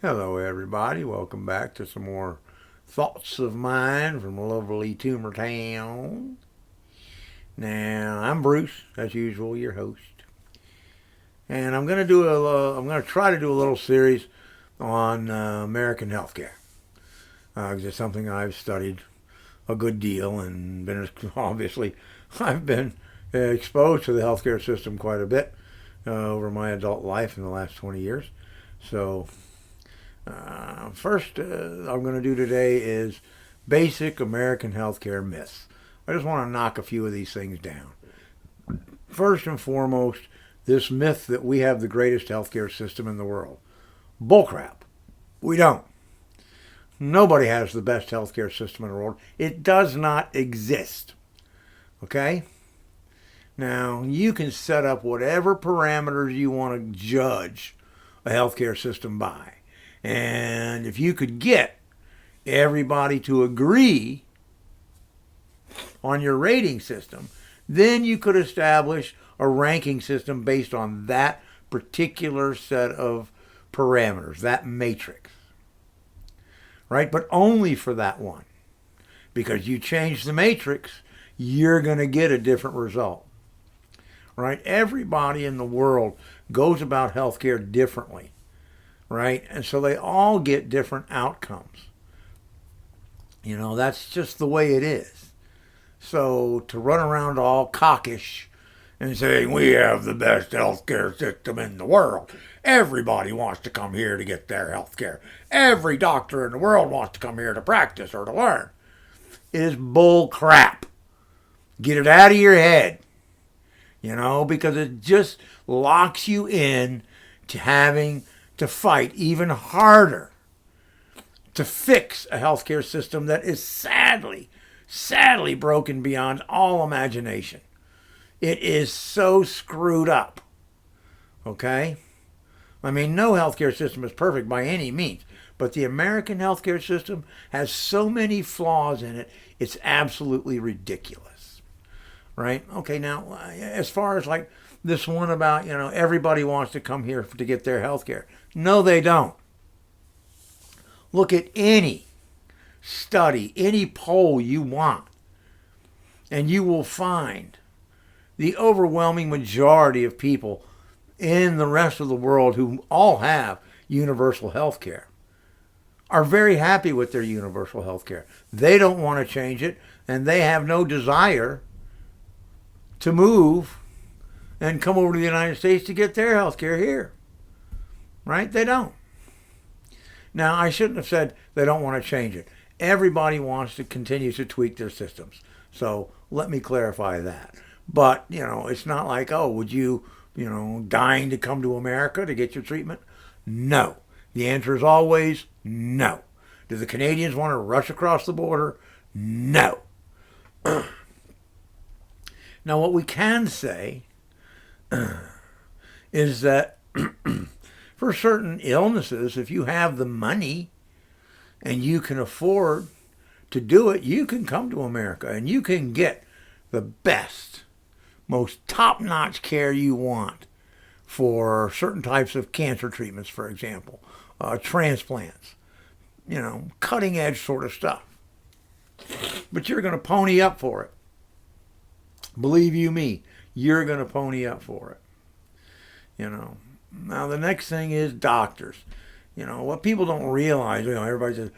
Hello, everybody. Welcome back to some more thoughts of mine from lovely Toomer Town. Now, I'm Bruce, as usual, your host, and I'm gonna try to do a little series on American healthcare. It's something I've studied a good deal and been obviously I've been exposed to the healthcare system quite a bit over my adult life in the last 20 years. So first, I'm going to do today is basic American healthcare myths. I just want to knock a few of these things down. First and foremost, this myth that we have the greatest healthcare system in the world. Bullcrap. We don't. Nobody has the best healthcare system in the world. It does not exist. Okay? Now, you can set up whatever parameters you want to judge a healthcare system by. And if you could get everybody to agree on your rating system, then you could establish a ranking system based on that particular set of parameters, that matrix. Right? But only for that one. Because you change the matrix, you're going to get a different result. Right? Everybody in the world goes about healthcare differently. Right? And so they all get different outcomes. That's just the way it is. So to run around all cockish and say, we have the best healthcare system in the world. Everybody wants to come here to get their healthcare. Every doctor in the world wants to come here to practice or to learn. It is bull crap. Get it out of your head. Because it just locks you in to having to fight even harder to fix a healthcare system that is sadly broken beyond all imagination. It is so screwed up. Okay? I mean, no healthcare system is perfect by any means, but the American healthcare system has so many flaws in it, it's absolutely ridiculous. Right? Okay, now, as far as like this one about, everybody wants to come here to get their health care. No, they don't. Look at any study, any poll you want, and you will find the overwhelming majority of people in the rest of the world who all have universal health care are very happy with their universal health care. They don't want to change it, and they have no desire to move and come over to the United States to get their health care here. Right? They don't. Now, I shouldn't have said they don't want to change it. Everybody wants to continue to tweak their systems. So let me clarify that. But, it's not like, oh, would you, dying to come to America to get your treatment? No. The answer is always no. Do the Canadians want to rush across the border? No. Now, what we can say is that for certain illnesses, if you have the money and you can afford to do it, you can come to America and you can get the best, most top-notch care you want for certain types of cancer treatments, for example, transplants, cutting-edge sort of stuff. But you're going to pony up for it. Believe you me, you're going to pony up for it. Now the next thing is doctors. What people don't realize, everybody says,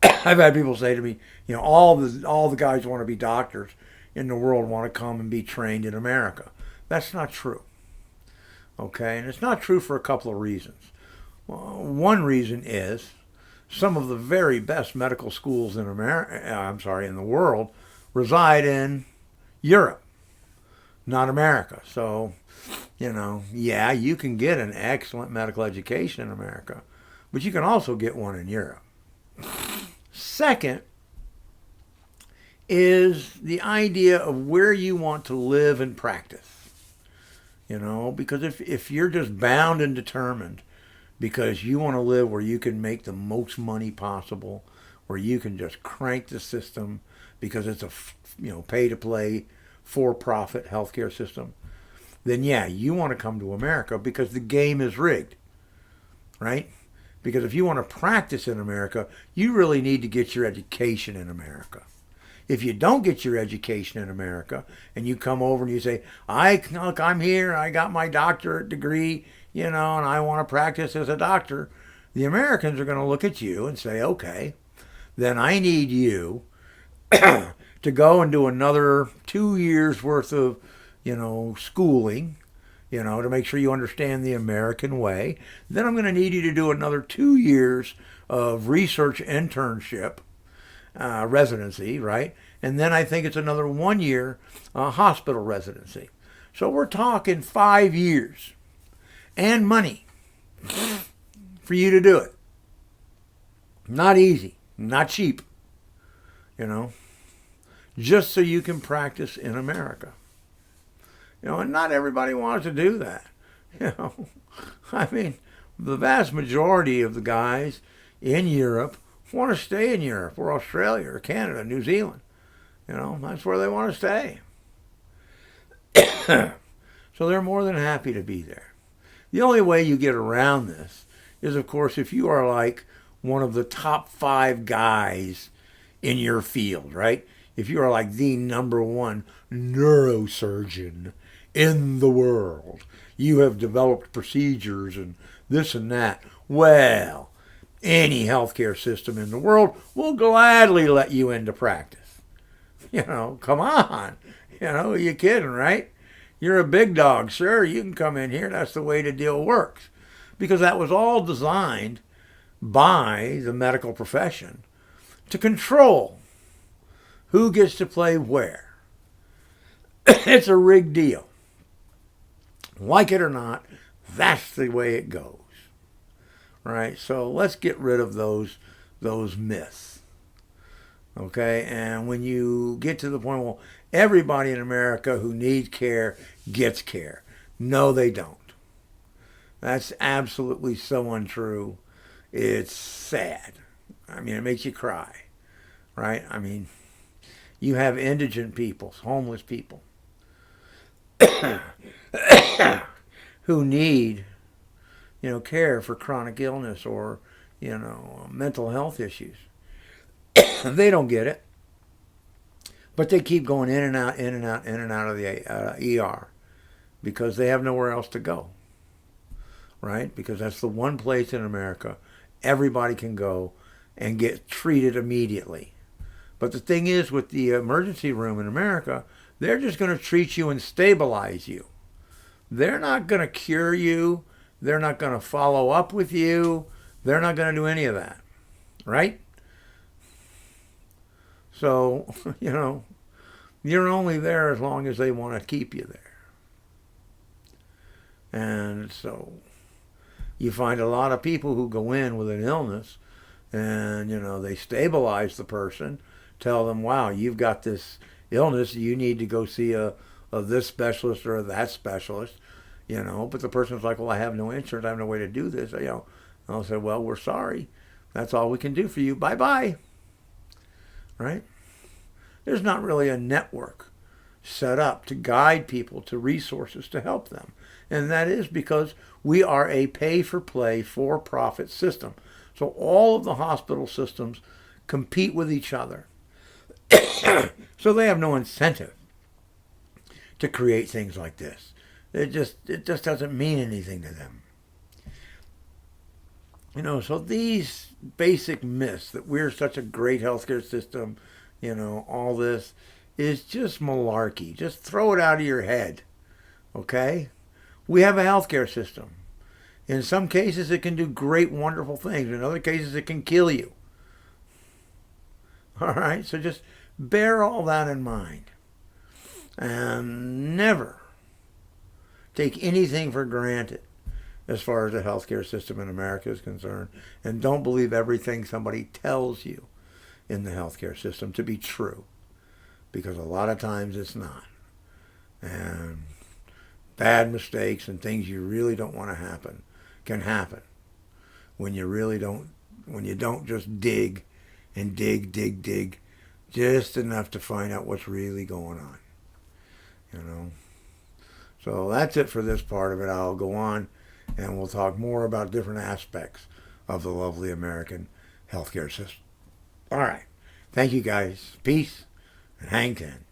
I've had people say to me, all the guys who want to be doctors in the world want to come and be trained in America. That's not true. Okay, and it's not true for a couple of reasons. Well, one reason is some of the very best medical schools in in the world reside in Europe, not America. So, yeah, you can get an excellent medical education in America, but you can also get one in Europe. Second is the idea of where you want to live and practice. Because if you're just bound and determined because you want to live where you can make the most money possible, where you can just crank the system because it's a pay to play for-profit healthcare system, then yeah, you want to come to America because the game is rigged, right? Because if you want to practice in America, you really need to get your education in America. If you don't get your education in America and you come over and you say, look, I'm here, I got my doctorate degree, and I want to practice as a doctor, the Americans are going to look at you and say, okay, then I need you to go and do another 2 years worth of, schooling, to make sure you understand the American way. Then I'm going to need you to do another 2 years of research internship, residency, right? And then I think it's another 1 year hospital residency. So we're talking 5 years and money for you to do it. Not easy, not cheap, just so you can practice in America. And not everybody wants to do that. I mean, the vast majority of the guys in Europe want to stay in Europe or Australia or Canada, New Zealand. That's where they want to stay. So they're more than happy to be there. The only way you get around this is, of course, if you are like one of the top 5 guys in your field, right? If you are like the number 1 neurosurgeon in the world, you have developed procedures and this and that. Well, any healthcare system in the world will gladly let you into practice. Come on. Are you kidding, right? You're a big dog, sure, you can come in here. That's the way the deal works. Because that was all designed by the medical profession to control who gets to play where. It's a rigged deal. Like it or not, that's the way it goes. Right? So let's get rid of those myths. Okay? And when you get to the point, well, everybody in America who needs care gets care. No, they don't. That's absolutely so untrue. It's sad. I mean, it makes you cry. Right? I mean, you have indigent people, homeless people, who need, care for chronic illness or, mental health issues. They don't get it. But they keep going in and out, in and out, in and out of the ER because they have nowhere else to go. Right? Because that's the one place in America everybody can go and get treated immediately. But the thing is, with the emergency room in America, they're just going to treat you and stabilize you. They're not going to cure you. They're not going to follow up with you. They're not going to do any of that. Right? So, you're only there as long as they want to keep you there. And so you find a lot of people who go in with an illness and, they stabilize the person, tell them, wow, you've got this illness, you need to go see a this specialist or that specialist, but the person's like, well, I have no insurance, I have no way to do this, I'll say, well, we're sorry, that's all we can do for you, bye-bye. Right? There's not really a network set up to guide people to resources to help them. And that is because we are a pay-for-play, for-profit system. So all of the hospital systems compete with each other. So they have no incentive to create things like this. It just doesn't mean anything to them. So these basic myths that we're such a great healthcare system, all this is just malarkey. Just throw it out of your head. Okay? We have a healthcare system. In some cases, it can do great, wonderful things. In other cases, it can kill you. All right? So just bear all that in mind. And never take anything for granted as far as the healthcare system in America is concerned. And don't believe everything somebody tells you in the healthcare system to be true. Because a lot of times it's not. And bad mistakes and things you really don't want to happen can happen when you don't just dig and dig just enough to find out what's really going on. So that's it for this part of it. I'll go on and we'll talk more about different aspects of the lovely American healthcare system. All right. Thank you guys. Peace and hang ten.